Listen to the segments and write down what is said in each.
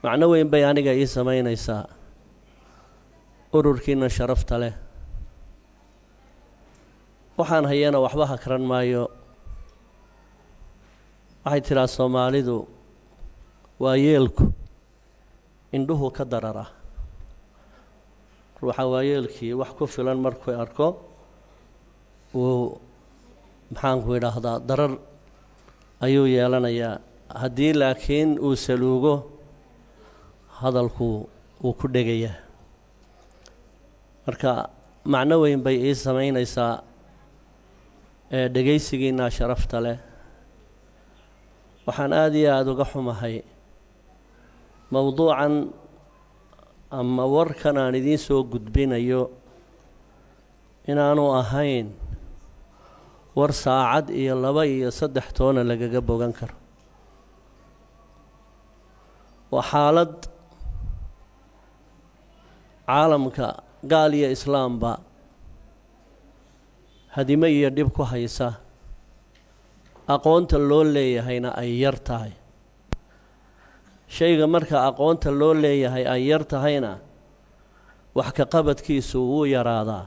macno weyn bay aniga ii samaynaysaa ururkiina sharafta leh waxaan hayana waxba hakran maayo waxay tiraa Soomaalidu waa yeelku indhuhu ka darara ruuxa waa yeelkii wax ku filan markuu arko uu maxaan ku idhaahdaa darar ayuu yeelanayaa haddii laakiin uu saluugo hadalku uu ku dhegayaa marka macno weyn bay ii samaynaysaa dhegaysigiina sharafta leh waxaan aad iyo aad uga xumahay mawduucan ama warkan aan idiin soo gudbinayo inaanu ahayn war saacad iyo 2 iyo 3 toona lagaga bogan karo waa xaalad caalamka gaal iyo islaamba hadima iyo dhib ku haysa aqoonta loo leeyahayna ay yar tahay shayga marka aqoonta loo leeyahay ay yar tahayna wax ka qabadkiisu uu yaraadaa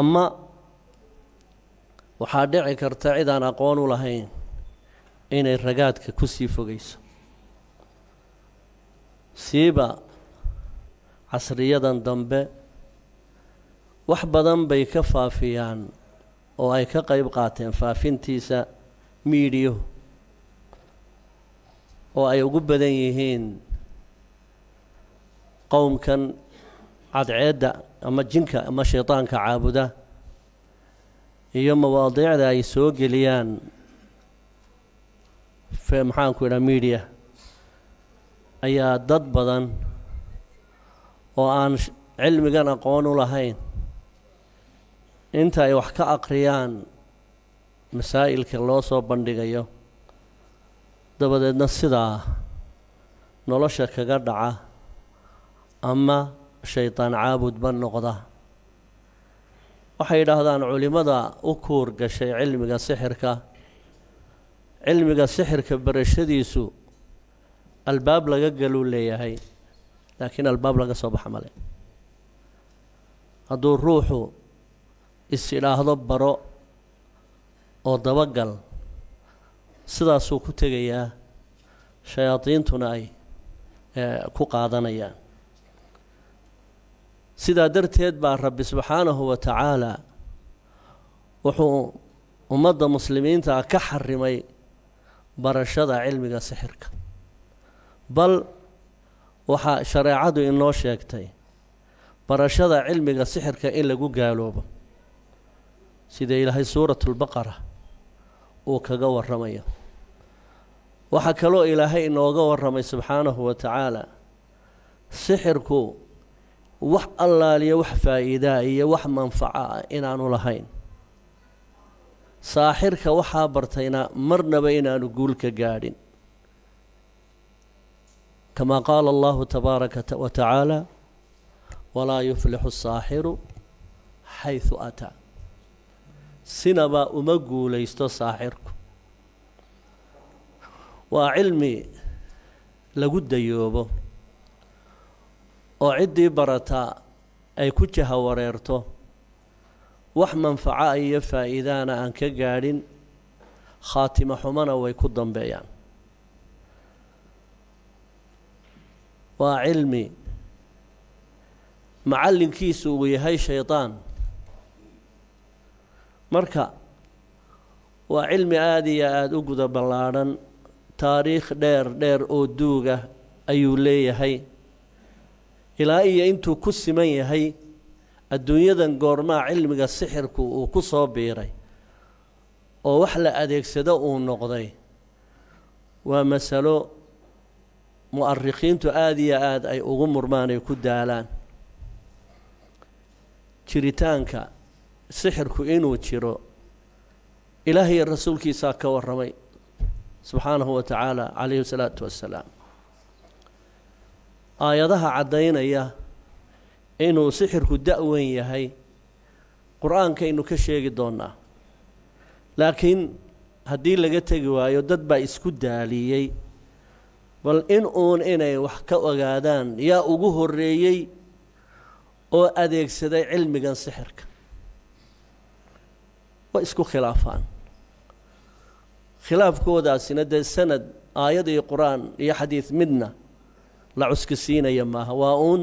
ama waxaa dhici karta cid aan aqoon u lahayn inay ragaadka ku sii fogayso siiba casriyadan dambe wax badan bay ka faafiyaan oo ay ka qayb qaateen faafintiisa media oo ay ugu badan yihiin qowmkan cadceeda ama jinka ama shaytaanka caabuda iyo mawaadiicda ay soo geliyaan maxaan ku idhaa media ayaa dad badan oo aan cilmigan aqoon u lahayn inta ay wax ka aqriyaan masaa'ilka loo soo bandhigayo dabadeedna sidaa nolosha kaga dhaca ama shaytaan caabudba noqda waxay yidhaahdaan culimada u kuur gashay cilmiga sixirka barashadiisu albaab laga galuu leeyahay laakiin albaab laga soo baxa male hadduu ruuxu is-idhaahdo baro oo dabagal sidaasuu ku tegayaa shayaadiintuna ay ku qaadanayaan sidaa darteed baa rabbi subxaanahu wa tacaala wuxuu ummadda muslimiinta ka xarimay barashada cilmiga sixirka bal waxaa shareecadu inoo sheegtay barashada cilmiga sixirka in lagu gaaloobo sida ilaahay suuratulbaqara uu kaga warramayo waxaa kaloo ilaahay inooga warramay subxaanahu wa tacaala sixirku wax allaaliya wax faa'iidaa iyo wax manfaca ah inaanu lahayn saaxirka waxaa bartayna marnaba inaanu guul ka gaadhin كما قال الله تبارك وتعالى ولا يفلح الساحر حيث أتى سنبا أمقو ليست ساحرك وعلمي لقد يوبه وعدي برتا أي كتها وريرته وح منفعة أي فائدانا أنك قارن خاتم حمنا ويكدن بيان وعلمي معلم كيسو ويهي شيطان مركا وعلمي آدي آد أقود بلارن تاريخ دير أودوغة أيو ليهي إلا إيا إنتو كسي من يهي الدنيا دان قورما علمي السحركو وكسو بيري ووحلا أديك سداء النقضي ومسالو مؤرخينtu aad iyo aad ay ugu murmaan ay ku daalaan jiritaanka sixirku inuu jiro ilaahay rasuulkiisa ka warramay subhanahu wa ta'ala alayhi salatu wassalaam aayadaha cadeynaya inuu sixirku da'weyn yahay quraanka inuu ka sheegi doonaa laakiin haddii laga tagi waayo dad baa isku daaliyay bal in uun inay wax ka ogaadaan yaa ugu horreeyey oo adeegsaday cilmigan sixirka waa isku khilaafaan khilaafkoodaasina dee sanad aayad iyo qur-aan iyo xadiid midna la cuskisiinaya maaha waa uun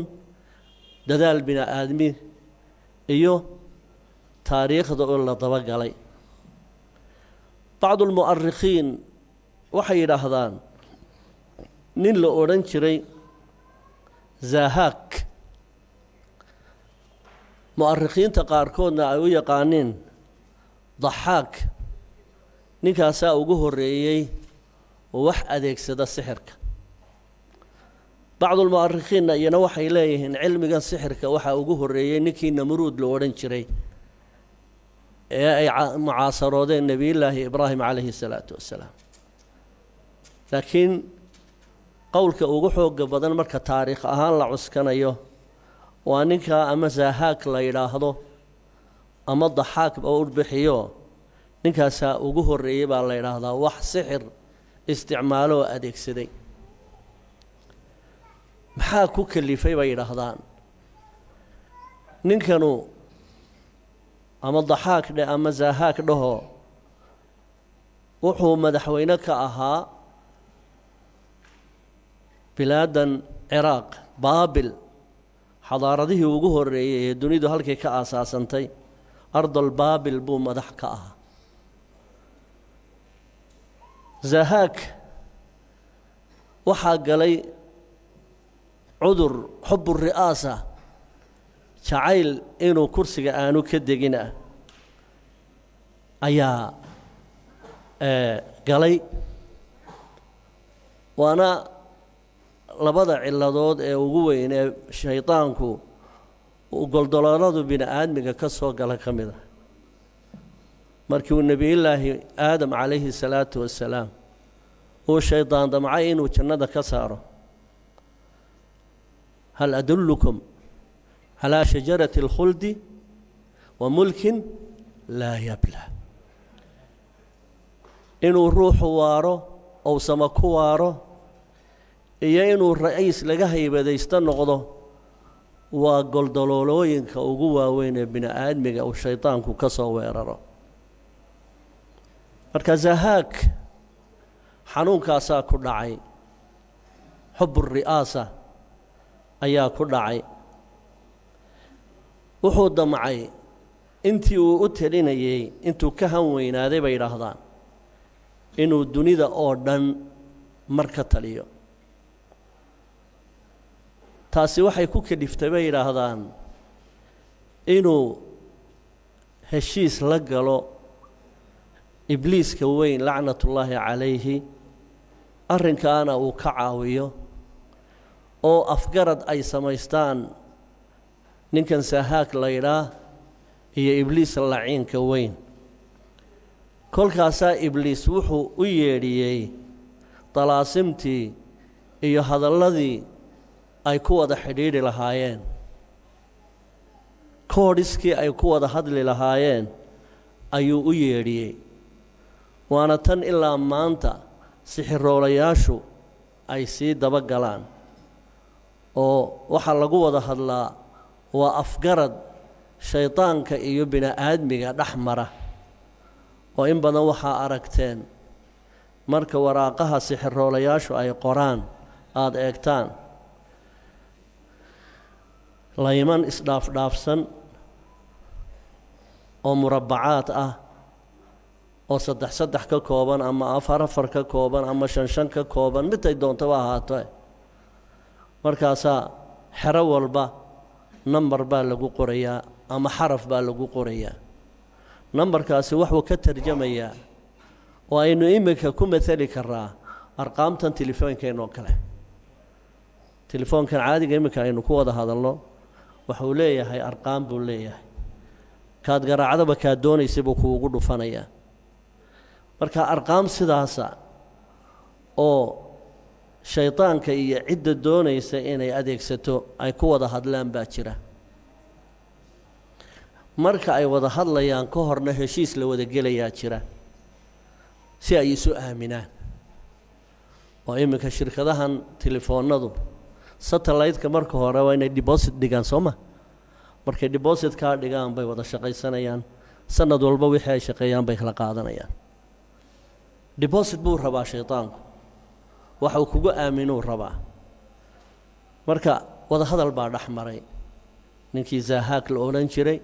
dadaal bini aadmi iyo taariikhda oo la dabagalay bacdu almu'arikhiin waxay yidhaahdaan nin la odhan jiray zahaak mu'arikhiinta qaarkoodna ay u yaqaaniin daxaak ninkaasaa ugu horreeyey oo wax adeegsada sixirka bacdu almu'arikhiinna iyana waxay leeyihiin cilmigan sixirka waxaa ugu horreeyey ninkii namruud la odhan jiray ee ay mucaasaroodeen nebiyullaahi ibraahim calayhi salaatu wassalaam laakiin qowlka ugu xooga badan marka taariikh ahaan la cuskanayo waa ninkaa ama zahaak la yidhaahdo ama daxaak oo u bixiyo ninkaasaa ugu horreeyey baa la yidhaahdaa wax sixir isticmaalo oo adeegsaday maxaa ku kalifay bay yidhaahdaan ninkanu ama daxaak dheh ama zahaak dhaho wuxuu madaxweyne ka ahaa bilaadan ciraaq baabil xadaaradihii ugu horreeyey ee dunidu halkay ka aasaasantay ardal baabil buu madax ka ahaa zahaak waxaa galay cudur xubu ri'aasa jacayl inuu kursiga aanu ka degin ah ayaa galay waana labada ciladood ee ugu weyn ee shaydaanku uu goldolooladu bini aadmiga ka soo gala ka mid ah markii uu nebiyullaahi aadam calayhi salaatu wassalaam uu shaydaan damcay inuu jannada ka saaro hal adullukum calaa shajarati alkhuldi wa mulkin laa yabla inuu ruuxu waaro ou sama ku waaro iyo inuu ra'iis laga haybadaysto noqdo waa goldoloolooyinka ugu waaweyn ee bini aadmiga uu shaydaanku ka soo weeraro marka zahaak xanuunkaasaa ku dhacay xubu ri'aasa ayaa ku dhacay wuxuu damcay intii uu u talinayey intuu ka han weynaaday bay yidhaahdaan inuu dunida oo dhan mar ka taliyo taasi waxay ku kaliftay bay yidhaahdaan inuu heshiis la galo ibliiska weyn lacnatullaahi calayhi arrinkaana uu ka caawiyo oo afgarad ay samaystaan ninkan sahaak la yidhaah iyo ibliis laciinka weyn kolkaasaa ibliis wuxuu u yeedhiyey dalaasimtii iyo hadalladii ay ku wada xidhiidhi lahaayeen koodhiskii ay ku wada hadli lahaayeen ayuu u yeedhiyey waana tan ilaa maanta sixiroolayaashu ay sii daba galaan oo waxaa lagu wada hadlaa waa afgarad shaydaanka iyo bini aadmiga dhex mara oo in badan waxaa aragteen marka waraaqaha sixiroolayaashu ay qoraan aada eegtaan layman isdhaafdhaafsan oo murabbacaad ah oo saddex saddex ka kooban ama afar afar ka kooban ama shan shan ka kooban midtay doontaba ahaato markaasaa xero walba nambar baa lagu qorayaa ama xaraf baa lagu qorayaa nambarkaasi wuxuu ka tarjamayaa oo aynu iminka ku matali karaa arqaamtan telefoonkeennoo kale telefoonkan caadiga iminka aynu ku wada hadalno waxuu leeyahay arqaam buu leeyahay kaad garaacdaba kaad doonaysay buu kuugu dhufanayaa marka arqaam sidaasa oo shaydaanka iyo cidda doonaysa inay adeegsato ay ku wada hadlaan baa jira marka ay wada hadlayaan ka horna heshiis la wada gelayaa jira si ay isu aaminaan وإمك الشركة ذهن تليفون نضو satellite كمرك هو روينا deposit ديجان سوما مركي deposit card ديجان بي وضع شقي سنيان سنة دولبا وحي شقيان بي خلق عادنيان deposit بور ربا شيطان وحو كوغو آمنو ربا مركا وضع هذا البعض أحمري نكي زاهاك الأورنجري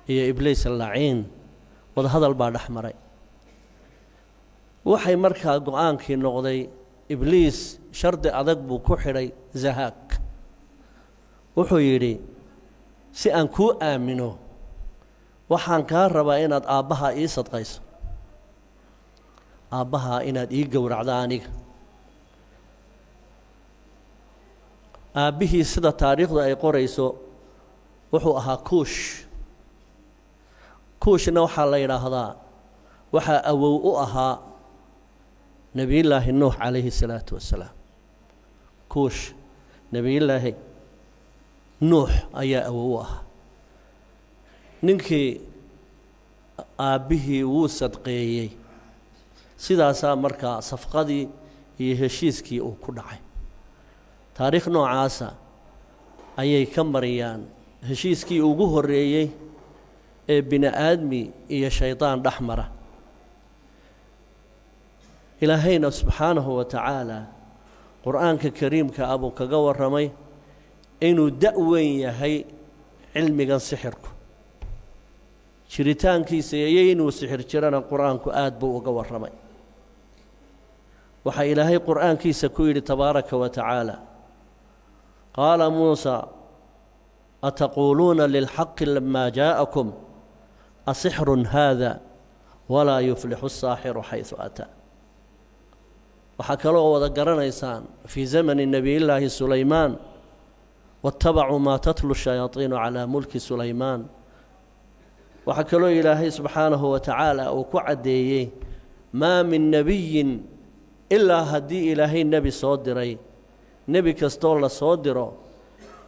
هي إبليس اللعين وضع هذا البعض أحمري وحي مركا قوانكي نغضي إبليس شرد أدق بو كحري زهاك وحو يري سي أنكو آمنو وحان كان ربا إناد آبها إيساد قيس آبها إناد إيقا ورعداني آبه سيدا تاريخ دا أي قريسو وحو أها كوش نوحا ليرا هذا وحا أوو أها نبي الله نوح عليه الصلاة والسلام كوش نبي الله نوح أيا أووها ننكي آبه وصدقيي سيدا سا مركا صفقدي يهشيسكي أو كدعي تاريخ نوعاسا أيا كمريان هشيسكي أو جهريي بني آدمي إيا شيطان رحمره إلهينا سبحانه وتعالى قرآن كريم كأبو كجور رمي إنه دأوين هي علمي عن سحركم شريتان كيسيين وسحر شرنا القرآن كأد بو وجور رمي وحي إلهي قرآن كيس كويل تبارك وتعالى قال موسى أتقولون للحق لما جاءكم أسحر هذا ولا يفلح الساحر حيث أتى وحكلوا وذكرنا إنسان في زمن النبي الله سليمان واتبعوا ما تتلو الشياطين على ملك سليمان وحكلوا إلهي سبحانه وتعالى وكعديه ما من نبي إلا هدي إلهي النبي صادري نبي كستول صادره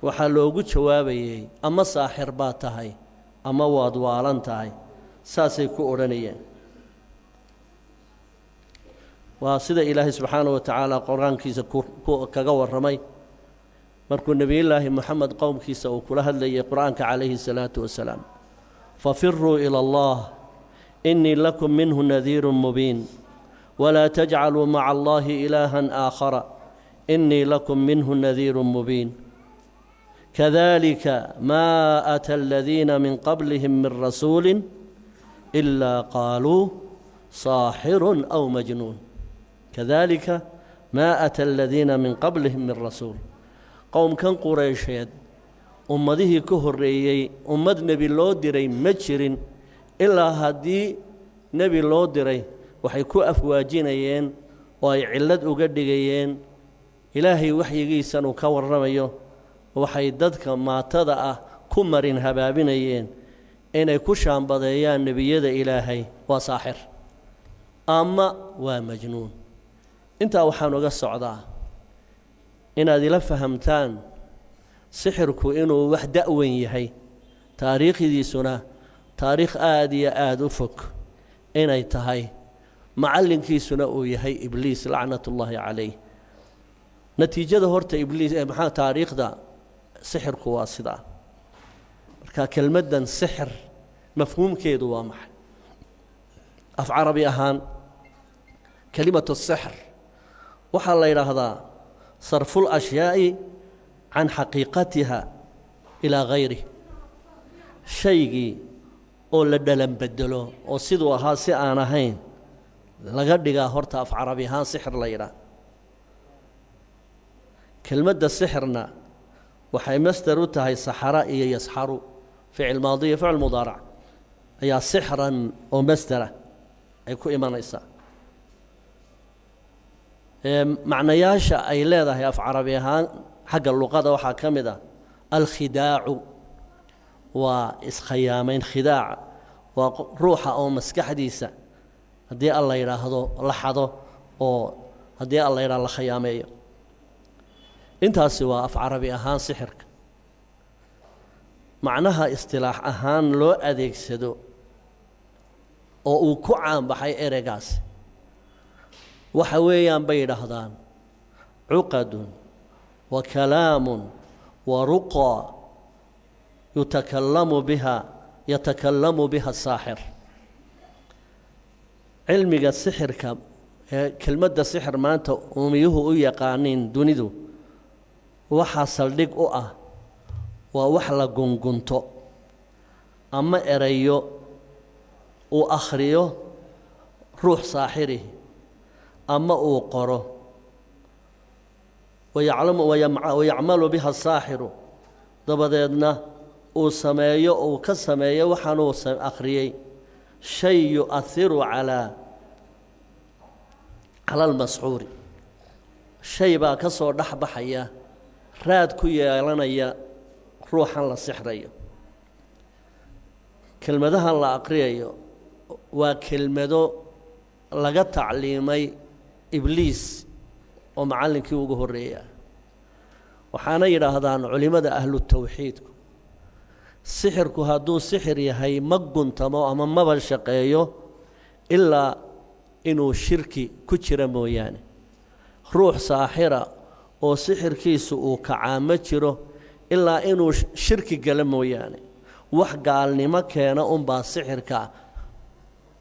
وحلوجو جوابيه أما ساحر باتهاي أما وادوالنتهاي ساسي كورنيه وسيد إلهي سبحانه وتعالى قرآن كيس كجور رمي مركو النبي الله محمد قوم كيس وكلها اللي قرآن عليه الصلاة والسلام ففروا إلى الله إني لكم منه نذير مبين ولا تجعلوا مع الله إلها آخر إني لكم منه نذير مبين كذلك ما أتى الذين من قبلهم من رسول إلا قالوا ساحر أو مجنون كذلك ما أتى الذين من قبلهم من رسول قوم كان قريشيد أمده كهريي أمد نبي الله دري مجر إلا هدي نبي الله دري وحيكو أفواجينيين وأي علد أقدقيين إلهي وحيقي سنو كور رميو وحيددك ما تضع كمر هبابينيين إنay ku shaambadayaan nebiyada ilaahay waa saaxir ama waa majnuun inta waxaan uga socdaa inaad ila fahamtaan sixirku inuu wax da'wan yahay taariikhdiisuna taariikh aad iyo aad u fog inay tahay macallinkiisuna uu yahay ibliis lacnatullaahi calayh natiijada horta ibliis maxaa taariikhda sixirku waa sidaa كلمة سحر مفهوم كيدو وامح أف عربي أهان كلمة السحر وحال إلى هذا صرف الأشياء عن حقيقتها إلى غيره شيء أو لدلم بدلو أو سيدو هاسي أنا هين لقد دقا هورتا أف عربي هان سحر ليرا كلمة السحرنا وحي مستروتها هي سحراء يسحروا فعل ماضي فعل مضارع هي سحرا ومسترة أي كو إيمان إيسا معنى ياشا أي لا هي في عربيها حق اللغة وحاكمة الخداع وإسخيامين خداع وروحة أو مسك حديثة هدي الله يراهدو لحظه أو هدي الله يراه الخيامية انت سوا في عربي أهان سحرك معناها اصطلاح أهان لو أديك سدو أو كعام بحي إرقاس وحويان بيرهدان عقد وكلام ورقى يتكلم بها الساحر. علمك السحر كلمة السحر ما أنت أميه يقانين دونيدو وحصل لك ووحلا قنقنتو أما إريو وأخريو روح ساحره أما أوقره ويعمل بها الساحر دبدنا وسمايو وكسمايو وحنو أخريي شيء يؤثر على المسحور شيء بقى كسر دحب حياة راد كويا لنا يا روحا للسحرية كلمة ده الله أقريه وكلمة لقى تعليمي إبليس ومعلم كي وجه الرياء وحنا يراهدان علماء أهل التوحيد السحر كهادو سحر يهي مجن تما أما ما بالشقيه إلا إنه شركي كتير مويانه روح ساحرة أو سحر كيسو كعامتشره إلا إنه شركي قلم مويانه وحقالني ما كان با سحر كا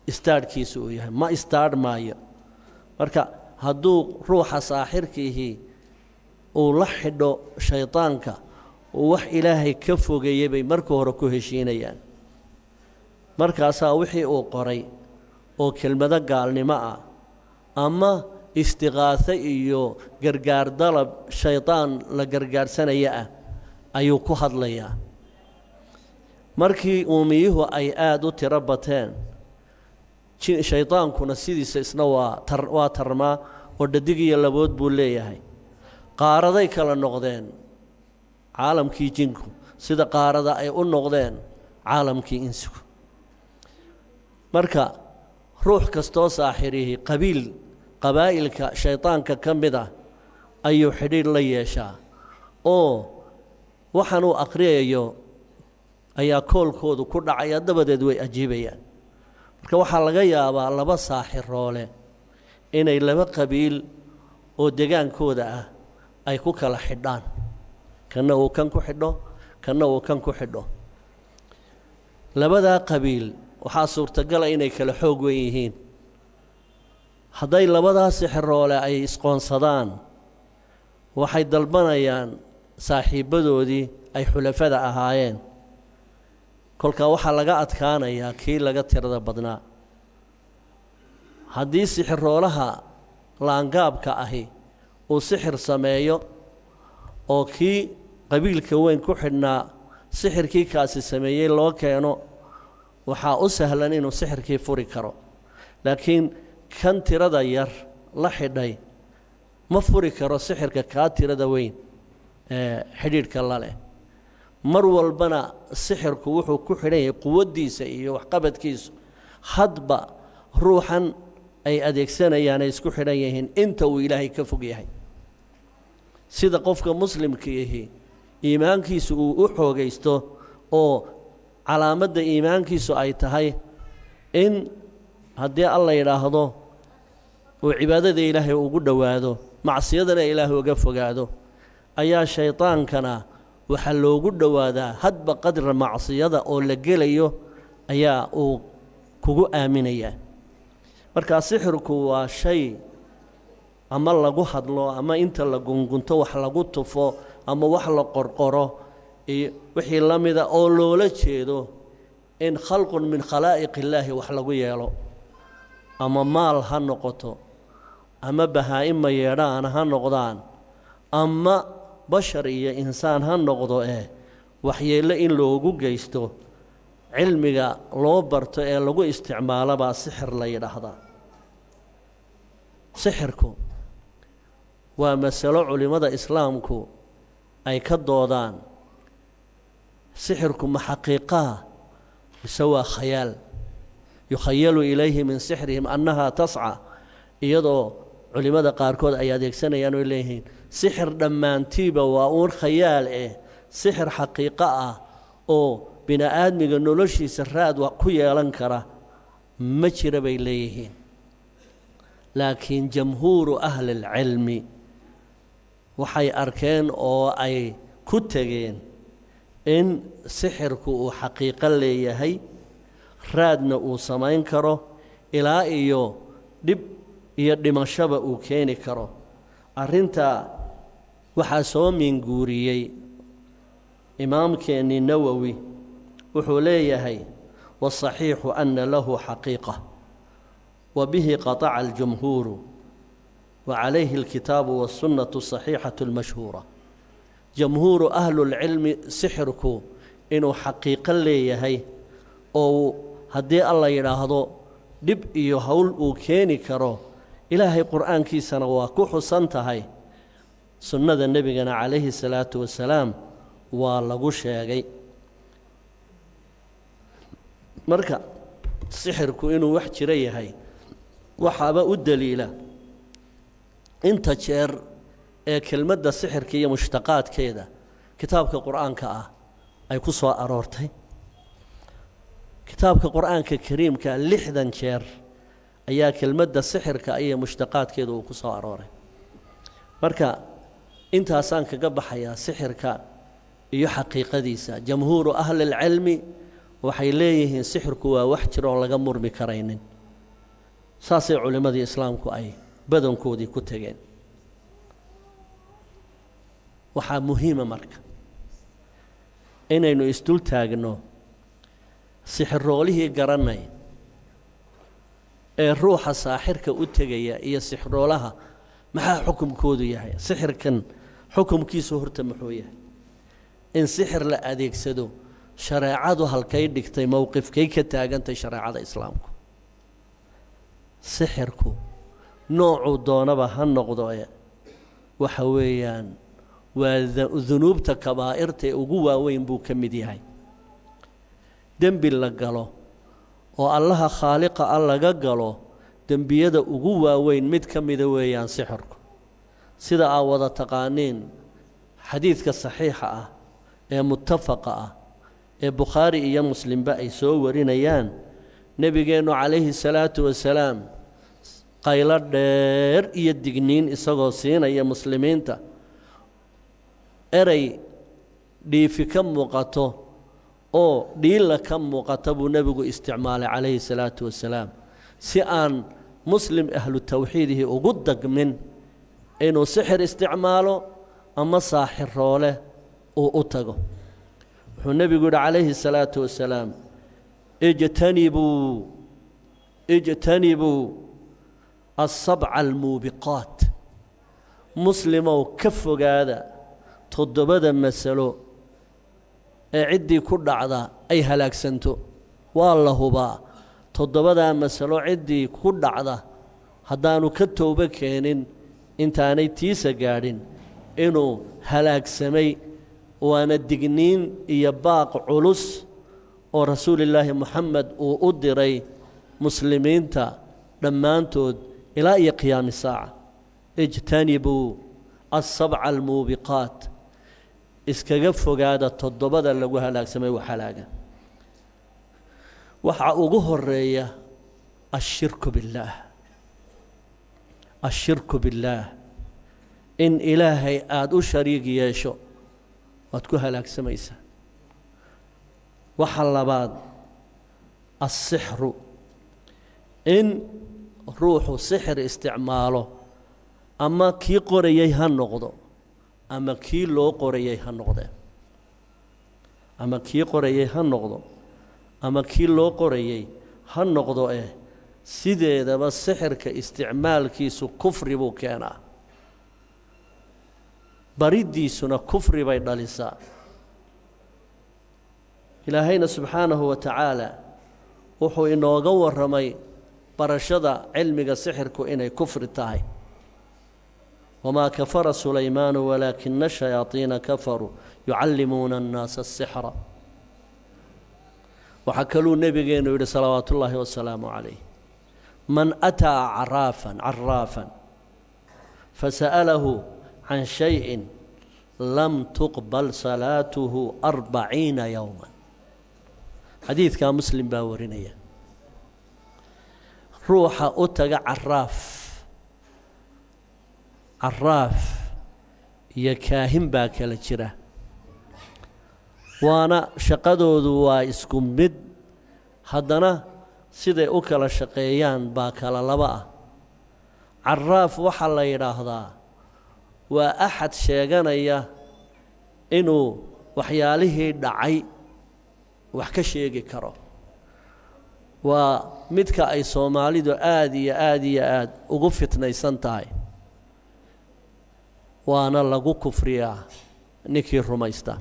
استار كيسو يهي ما استار مايا مركا هادو روح ساحر كيه ولحدو شيطانك ووح إلهي كفو جيبي مركو ركوه شينيان مركا ساوحي أو قري أو كلمة قال نماء أما استغاثة إيو قرقار ضلب شيطان لقرقار سنية أيو كهد ليا مركي أميه أي آدو تربتين شيطان كنا سيدي سيسنوا واترما وددقي يلبود بوليه هاي قارضي كلا نقدين عالم كي جنكو سيدا قارضا أي النقدين عالم كي إنسكو مركا روح كستو ساحره قبائل شيطان كمبدا أيو حدير ليشا أو وحنو أقريا أيا كول كودو كرد عياد دبدد وي أجيبيان marka waxa laga yaabaa laba saaxiroole inay laba qabiil oo degaankooda ah ay ku kala xidhaan kana uu kan ku xidho kana uu kan ku xidho labada qabiil waxa suurtagal ah inay kala xoog weyn yihiin haday labada saaxiroole ay isqoonsadaan waxay dalbanayaan saaxiibadoodii ay xulafada ahaayeen kolka waxa laga adkaanayaa kii laga tirada badnaa haddii sixiroolaha laangaabka ahi uu sixir sameeyo oo kii qabiilka weyn ku xidhnaa sixirkii kaasi sameeyey loo keeno waxaa u sahlan inuu sixirkii furi karo laakiin kan tirada yar la xidhay ma furi karo sixirka kaa tirada weyn xidhiidhka la leh mar walbana sixirku wuxuu ku xidhan yahay quwadiisa iyo waxqabadkiisa hadba ruuxan ay adeegsanayaan ay isku xidhan yihiin inta uu ilaahay ka fog yahay sida qofka muslimka yahay iimaankiisu uu u xoogaysto oo calaamadda iimaankiisu ay tahay in haddii alla yidhaahdo uu cibaadada ilaahay ugu dhowaado macsiyadana ilaahay uga fogaado ayaa shaytaankana waxa loogu dhawaadaa hadba qadra macsiyada oo la gelayo ayaa uu kugu aaminaya marka sixirku waa shay ama lagu hadlo ama inta la gungunto wax lagu tufo ama wax la qorqoro wixii lamida oo loola jeedo in khalqun min khalaa'iq illaahi wax lagu yeelo ama maal ha noqoto ama bahaa'ima yeedhaan ha noqdaan ama bashar iyo insaan ha noqdo waxyeello in loogu geysto cilmiga loo barto ee lagu isticmaalo baa sixir la yidhaahdaa sixirku waa masalo culimada islaamku ay ka doodaan sixirku ma xaqiiqaa mise waa khayaal yukhayalu ilayhi min sixrihim annaha tasca iyadoo culimada qaarkood ay adeegsanayaan oo leeyihiin sixir dhammaantiiba waa uun khayaal sixir xaqiiqo ah oo bini aadmiga noloshiisa raad ku yeelan kara ma jira bay leeyihiin laakiin jamhuuru ahli alcilmi waxay arkeen oo ay ku tageen in sixirku uu xaqiiqo leeyahay raadna uu samayn karo ilaa iyo dhib iyo dhimashaba uu keeni karo arrintaa waxaa soo minguuriyey imaamkeennii nawowi wuxuu leeyahay والصحيح أن له حقيقة وبه قطع الجمهور وعليه الكتاب والسنة الصحيحة المشهورة جمهور أهل العلم سحرك إنه حقيقة ليهي أو هدي الله يراهدو دب يهول وكيني كرو إلهي قرآن كي سنواكوح سنتهي سنة النبي عليه الصلاة والسلام والله شيئا marka sixirku inuu wax jira yahay waxaaba u daliila inta jeer ee kelmadda sixirka iyo mushtaqaadkeeda kitaabka quraanka ah ay ku soo aroortay kitaabka quraanka kariimka 60 jeer ayaa kelmadda sixirka iyo mushtaqaadkeeda uu ku soo arooray marka intaasaan kaga baxayaa sixirka iyo xaqiiqadiisa jamhuuru ahli ilmi waxay leeyihiin sixirku waa wax jira oo laga murmi karaynin saasay culimadii islaamku ay badankoodii ku tageen waxaa muhiima marka inaynu isdul taagno sixiroolihii garanay ee ruuxa saaxirka u tegaya iyo sixiroolaha maxaa xukumkoodu yahay sixirkan xukumkiisu horta muxuu yahay in sixir la adeegsado shareecadu halkay dhigtay mowqifkay ka taagantay shareecada islaamku sixirku noocuu doonaba ha noqdo waxa weeyaan waa dunuubta kabaa'irta ee ugu waaweyn buu ka mid yahay dembi la galo oo allaha khaaliqa ah laga galo dembiyada ugu waaweyn mid ka mida weeyaan sixirku sida aa wada taqaaniin xadiidka saxiixa ah ee muttafaqa ah ee bukhaari iyo muslimba ay soo warinayaan nabigeennu calayhi salaatu wasalaam qaylo dheer iyo digniin isagoo siinaya muslimiinta eray dhiifi ka muuqato oo dhiila ka muuqata buu nebigu isticmaalay calayhi salaatu wasalaam si aan muslim ahlu tawxiidihi ugu dagmin inuu sixir isticmaalo ama saaxiroole uu u tago wuxuu nebigu yidhi calayhi salaatu wasalaam ijtanibuu asabca almuubiqaat muslimow ka fogaada 7 masalo ee ciddii ku dhacda ay halaagsanto waa la hubaa 7 masalo ciddii ku dhacda haddaanu ka toobo keenin intaanay tiisa gaadhin inuu halaagsamay waana digniin iyo baaq culus oo rasuulillaahi moxamed uu u diray muslimiinta dhammaantood ilaa iyo qiyaami saaca ijtanibuu asabca almuubiqaat iskaga fogaada 7 lagu halaagsamay wax halaaga waxaa ugu horeeya ashirku billaah in ilaahay aada u shariig yeesho waad ku halaagsamaysaa waxa labaad assixru in ruuxu sixir isticmaalo ama kii qorayay ha noqdo ama kii loo qorayay ha noqde ama kii qorayay ha noqdo ama kii loo qorayay ha noqdo sideedaba sixirka isticmaalkiisu kufri buu keenaa baridiisuna kufri bay dhalisaa ilaahayna subxaanahu wa tacaala wuxuu inooga warramay barashada cilmiga sixirku inay kufri tahay wamaa kafara sulaymaanu walaakina shayaadiina kafaruu yucallimuuna annaasa asixra waxaa kaluu nebigeennu yidhi salawaatu ullaahi wasalaamu calayh man ataa caraafan fasa'alahu can shayin lam tuqbal salaatuhu 40 yowman xadiidkaa muslim baa warinaya ruuxa u taga caraaf iyo kaahin baa kala jira waana shaqadoodu waa isku mid haddana siday u kala shaqeeyaan baa kala laba ah caraaf waxaa la yidhaahdaa waa axad sheeganaya inuu waxyaalihii dhacay wax ka sheegi karo waa midka ay Soomaalidu aad iyo aad ugu fitnaysan tahay waana lagu kufriyaa ninkii rumaysta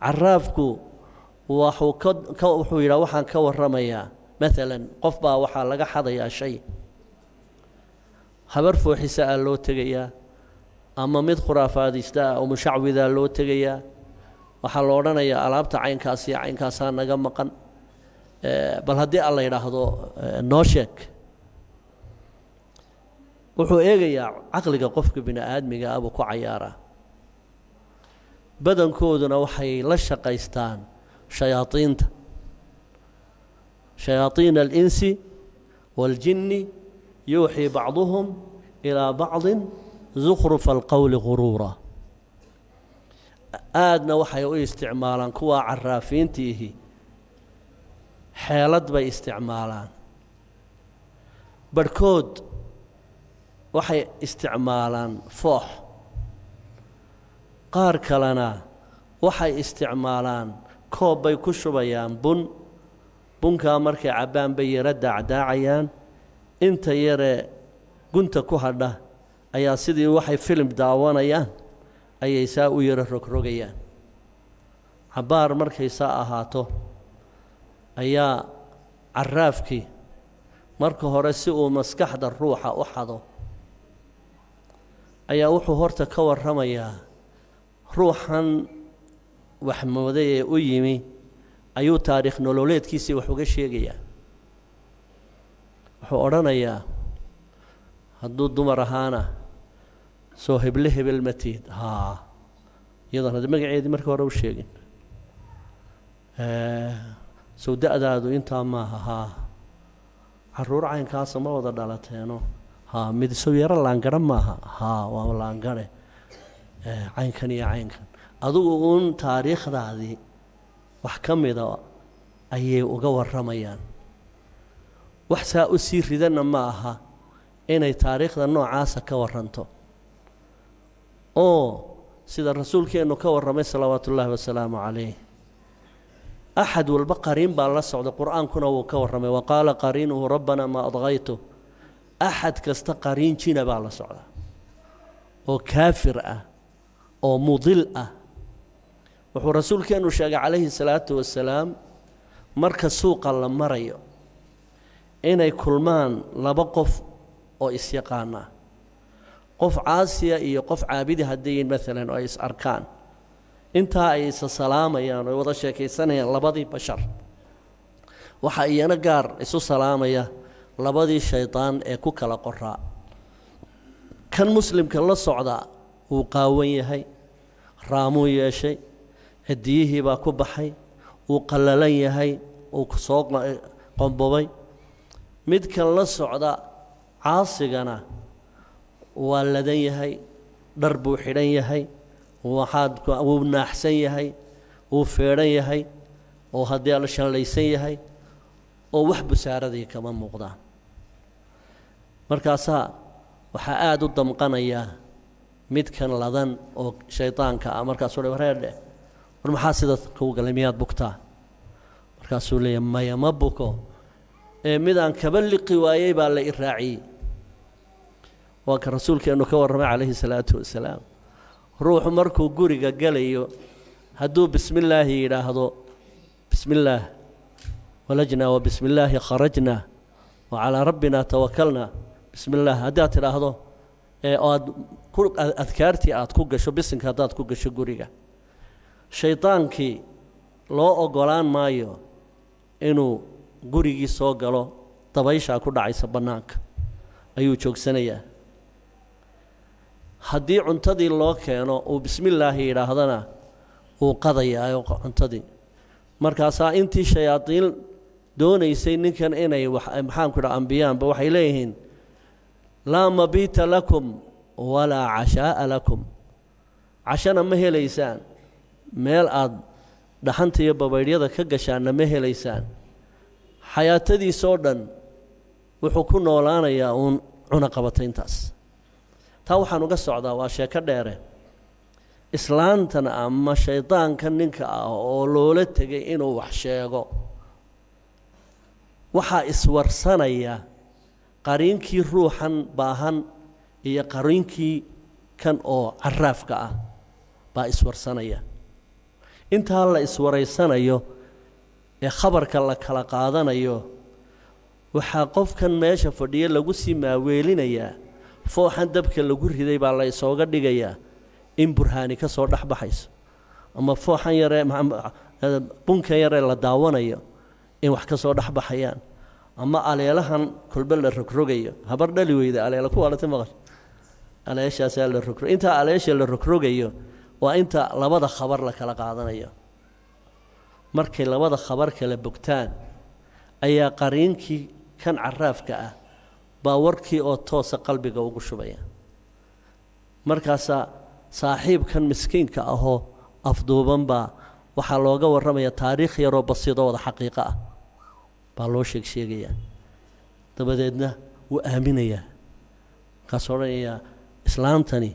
caraafku wuxuu yidhaa waxaan ka warramayaa maalan qof baa waxaa laga xadayaa shay habar fooxisa ah loo tegayaa ama mid khuraafaadista ah oo mushacwida loo tegayaa waxaa la odhanayaa alaabta caynkaas iyo caynkaasaa naga maqan bal haddii alla yidhaahdo noo sheeg wuxuu eegayaa caqliga qofka bini aadmiga ah buu ku cayaaraa badankooduna waxay la shaqaystaan shayaadiinta shayaadiin alinsi waaljinni yuuxii bacduhum ilaa bacdin zukhrufa alqowli guruura aadna waxay u isticmaalaan kuwa caraafiintiihi xeelad bay isticmaalaan barhkood waxay isticmaalaan foox qaar kalena waxay isticmaalaan koob bay ku shubayaan bunkaa markay cabbaan bay yara daacdaacayaan inta yaree gunta ku hadha ayaa sidii waxay filim daawanayaan ayay saa u yara rogrogayaan cabbaar markay saa ahaato ayaa caraafkii marka hore si uu maskaxda ruuxa u xado ayaa wuxuu horta ka warramayaa ruuxan waxmooday ee u yimi ayuu taariikh nololeedkiisii wax uga sheegayaa wuxuu odhanayaa hadduu dumar ahaana soo hebel ma tiid haa iyadoon hadda magaceedii marka hore u sheegin sow da'daadu intaa maaha haa carruur caynkaasa ma wada dhalateeno haa mid sow yaro laangara maaha haa waa laangare caynkan iyo caynkan adugu uun taariikhdaadii wax ka mida ayay uga warramayaan wax saa u sii ridanna ma aha inay taariikhda noocaasa ka warranto oo sida rasuulkeennu ka warramay salawaatu ullaahi wasalaamu calayh axad walba qariin baa la socda qur'aankuna wuu ka warramay waqaala qariinuhu rabbanaa maa adgaytu axad kasta qariin jina baa la socda oo kaafir ah oo mudil ah wuxuu rasuulkeennu sheegay calayhi salaatu wasalaam marka suuqa la marayo inay kulmaan laba qof oo isyaqaana qof caasiya iyo qof caabidi haddayin maalan oo ay is arkaan intaa ay isa salaamayaan oo wada sheekaysanayaan labadii bashar waxaa iyana gaar isu salaamaya labadii shaydaan ee ku kala qoraa kan muslimka la socda wuu qaawan yahay raamuu yeeshay cidiyihii baa ku baxay wuu qallalan yahay uu soo qombobay midkan la socda caasigana waa ladan yahay dhar buu xidhan yahay wuu naaxsan yahay wuu feedhan yahay oo haddii la shallaysan yahay oo wax busaaradii kama muuqdaan markaasaa waxaa aada u damqanayaa midkan ladan oo shaydaanka ah markaasuu le wareerdhe war maxaa sida kuu galay miyaad bugtaa markaasuu leeyahy maya ma buko ee midaan kaba liqi waayey baa la i raaciyey waa ka rasuulkeennu ka warramay calayhi salaatu wasalaam ruuxu markuu guriga galayo hadduu bismi illaahi yidhaahdo bismi illaah walajnaa wa bismi illaahi kharajnaa wa calaa rabbinaa tawakalnaa bismi illaah haddaad tidhaahdo aad adkaartii aad ku gasho bisinka haddaad ku gasho guriga shaydaankii loo oggolaan maayo inuu gurigii soo galo dabayshaa ku dhacaysa bannaanka ayuu joogsanayaa haddii cuntadii loo keeno uu bismi illaahi yidhaahdana wuu qadayaa cuntadii markaasaa intii shayaadiin doonaysay ninkan inay maxaanku idhaha ambiyaanba waxay leeyihiin laa mabiita lakum walaa cashaa'a lakum cashana ma helaysaan meel aad dhaxanta iyo babaydhyada ka gashaanna ma helaysaan xayaatadiisoo dhan wuxuu ku noolaanayaa uun cunaqabatayntaas taa waxaan uga socdaa waa sheeko dheere islaantan ama shaydaanka ninka ah oo loola tegay inuu wax sheego waxaa iswarsanaya qariinkii ruuxan baahan iyo qariinkii kan oo caraafka ah baa iswarsanaya intaa la iswaraysanayo ee khabarka la kala qaadanayo waxaa qofkan meesha fadhiya lagu sii maaweelinayaa fooxan dabka lagu riday baa la isooga dhigayaa in burhaani ka soo dhex baxayso ama fooxan yaree bunkan yaree la daawanayo in wax ka soo dhex baxayaan ama aleelahan kolbe la rogrogayo habar dhali weyda aleela ku walata maqal aleeshaasaa la rogro intaa aleesha la rogrogayo waa inta labada khabar la kala qaadanayo markay labada khabar kala bogtaan ayaa qariinkii kan caraafka ah baa warkii oo toosa qalbiga ugu shubaya markaasaa saaxiibkan miskiinka ahoo afduuban baa waxaa looga warramaya taariikh yaroo basiidoo wada xaqiiqo ah baa loo sheegayaa dabadeedna wuu aaminayaa markaasuu odhanayaa islaantani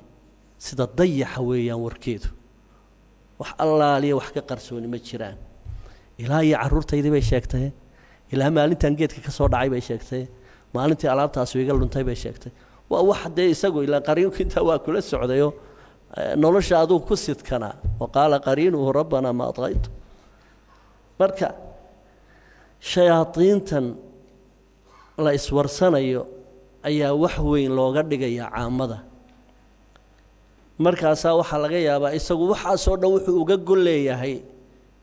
sida dayaxa weeyaan warkeedu wax allaaliya wax ka qarsooni ma jiraan ilaa iyo carruurtaydii bay sheegtay ilaa maalintan geedka ka soo dhacay bay sheegtay maalintii alaabtaasi iga luntay bay sheegtay waa wax dee isagu ilaa qariinku intaa waa kula socdayo nolosha aduu ku sidkana wa qaala qariinuhu rabbanaa ma adqaytu marka shayaadiintan la iswarsanayo ayaa wax weyn looga dhigayaa caamada markaasaa waxaa laga yaabaa isagu waxaasoo dhan wuxuu uga gol leeyahay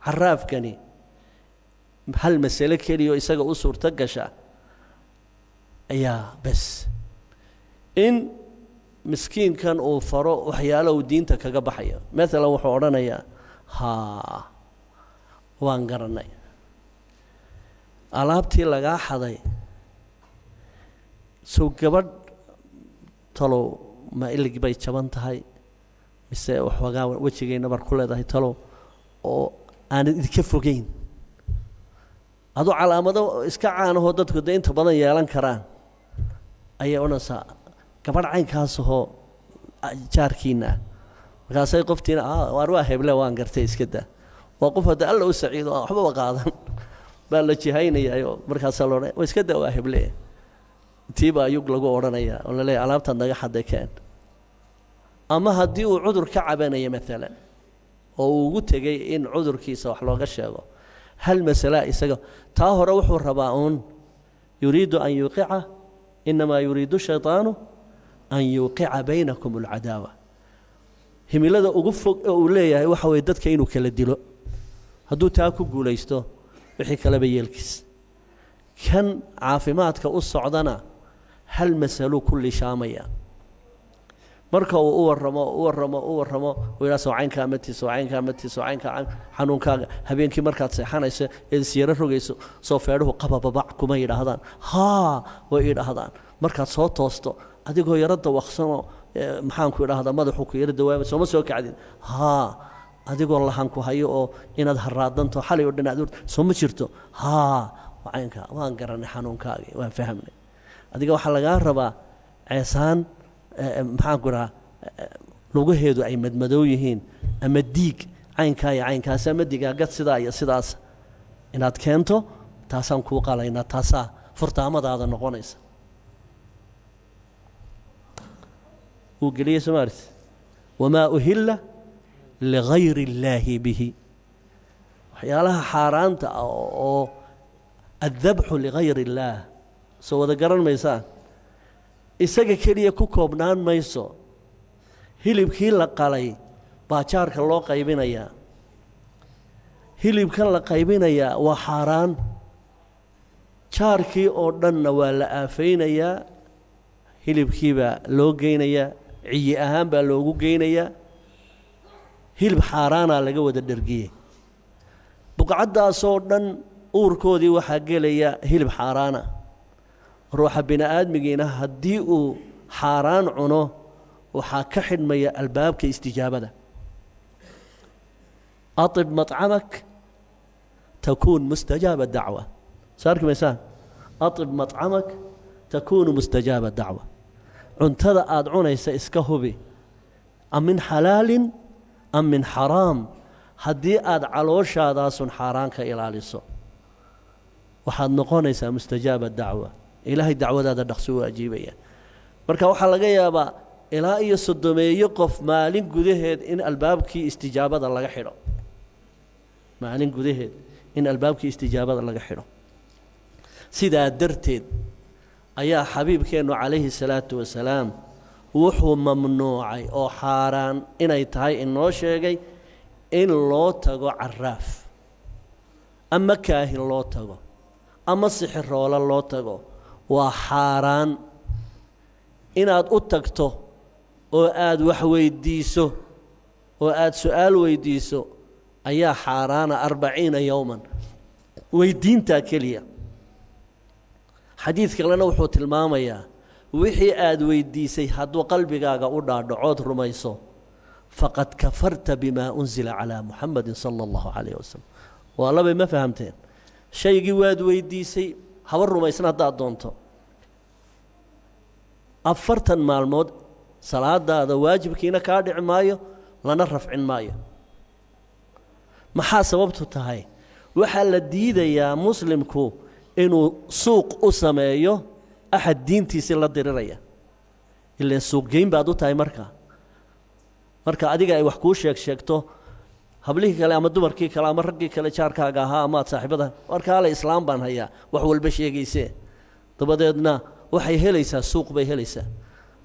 caraafkani hal masale keliyo isaga u suurto gasha ayaa bas in miskiinkan uu faro waxyaalo uu diinta kaga baxayo maalan wuxuu odhanayaa haa waan garanay alaabtii lagaa xaday sow gabadh talow ma ilig bay jaban tahay mise waxoogaa wejigay nabar ku leedahay talow oo aanad idinka fogeyn aduu calaamado iska caanahoo dadku dee inta badan yeelan karaan ayay odhanaysaa gabadh caynkaasahoo jaarkiina ah markaasay qoftiina waar waa heble waan gartay iska daa waa qof hadda alla u saciido aan waxbaba qaadan baa la jihaynayaayoo markaasaa la odhanaya waa iska daa waa heble tiiba ayug lagu odhanayaa oo la leeyahay alaabtaad naga xadday keen ama haddii uu cudur ka cabanayo maalan oo uu ugu tegay in cudurkiisa wax looga sheego hal masala isaga taa hore wuxuu rabaa uun yuriidu an yuuqica inamaa yuriidu shayطaanu an yuuqica baynakum alcadaawa himilada ugu fog oo uu leeyahay waxa weeye dadka inuu kala dilo hadduu taa ku guulaysto wixii kaleba yeelkiis kan caafimaadka u socdana hal masalo ku lishaamaya marka uu u warramo uu yidhaha soocaynkaa matiis soocaynkaa xanuunkaaga habeenkii markaad seexanayso eed isyaro rogayso soo feedhuhu qabababac kuma yidhaahdaan haa way yidhaahdaan markaad soo toosto adigoo yaro dawaqsanoo maxaanku idhaahdaa madaxuu ku yaro dawaama sooma soo kacdin haa adigoo lahanku hayo oo inaad haraadanto xalay oo dhan aad soo ma jirto haa wacaynkaa waan garanay xanuunkaagii waan fahamnay adiga waxaa lagaa rabaa ceesaan maxaanku idhahaa lugaheedu ay madmadow yihiin ama diig caynkaa iyo caynkaas ama digaagad sidaa iyo sidaas inaad keento taasaan kuu qalaynaa taasaa furtaamadaada noqonaysa wuu geliyey soomaalis wamaa uhilla ligayri illaahi bihi waxyaalaha xaaraanta ah oo addabxu ligayri illaah soo wada garan maysaan isaga keliya ku koobnaan mayso hilibkii la qalay baa jaarka loo qaybinayaa hilibkan la qaybinayaa waa xaaraan jaarkii oo dhanna waa la aafaynayaa hilibkii baa loo geynayaa ciyi ahaan baa loogu geynayaa hilib xaaraanaa laga wada dhergiyey buqcaddaasoo dhan uurkoodii waxaa gelaya hilib xaaraana ruuxa bini aadmigiina haddii uu xaaraan cuno waxaa ka xidhmaya albaabka istijaabada أطب مطعمك تكون مستجاب الدعوة. صارك مثال أطب مطعمك تكون مستجاب الدعوة. cuntada aad cunaysa iska hubi am min xalaalin am min xaraam. haddii aad calooshaadaasun xaaraan ka ilaaliso waxaad noqonaysaa mustajaaba dacwa. ilaahay dacwadaada dhaqso u ajiibaya. marka waxaa laga yaabaa ilaa iyo sodomeeyo qof maalin gudaheed in albaabkii istijaabada laga xidho. maalin gudaheed in albaabkii istijaabada laga xidho. sidaa darteed ayaa xabiibkeennu calayhi salaatu wasalaam wuxuu mamnuucay oo xaaraan inay tahay inoo sheegay in loo tago caraaf ama kaahin loo tago ama sixiroolo loo tago. waa xaaraan inaad u tagto oo aad wax weydiiso oo aad su'aal weydiiso ayaa xaaraana 40 yowman weydiintaa keliya. xadiid kalena wuxuu tilmaamayaa wixii aad weydiisay hadduu qalbigaaga u dhaadhacood rumayso faqad kafarta bimaa unzila calaa muxamadin sala allahu calayh wasalam. waa labay ma fahamteen? shaygii waad weydiisay haba rumaysan haddaad doonto 40 maalmood salaadaada waajibkiina kaa dhici maayo lana rafcin maayo. maxaa sababtu tahay? waxaa la diidayaa muslimku inuu suuq u sameeyo axad diintiisii la diriraya. ilaan suuqgeyn baad u tahay marka adiga ay wax kuu sheegto hablihii kale ama dumarkii kale ama raggii kale jaarkaaga ahaa ama aad saaxiibada warkaale islaam baan hayaa wax walba sheegaysee dabadeedna waxay helaysaa suuq bay helaysaa.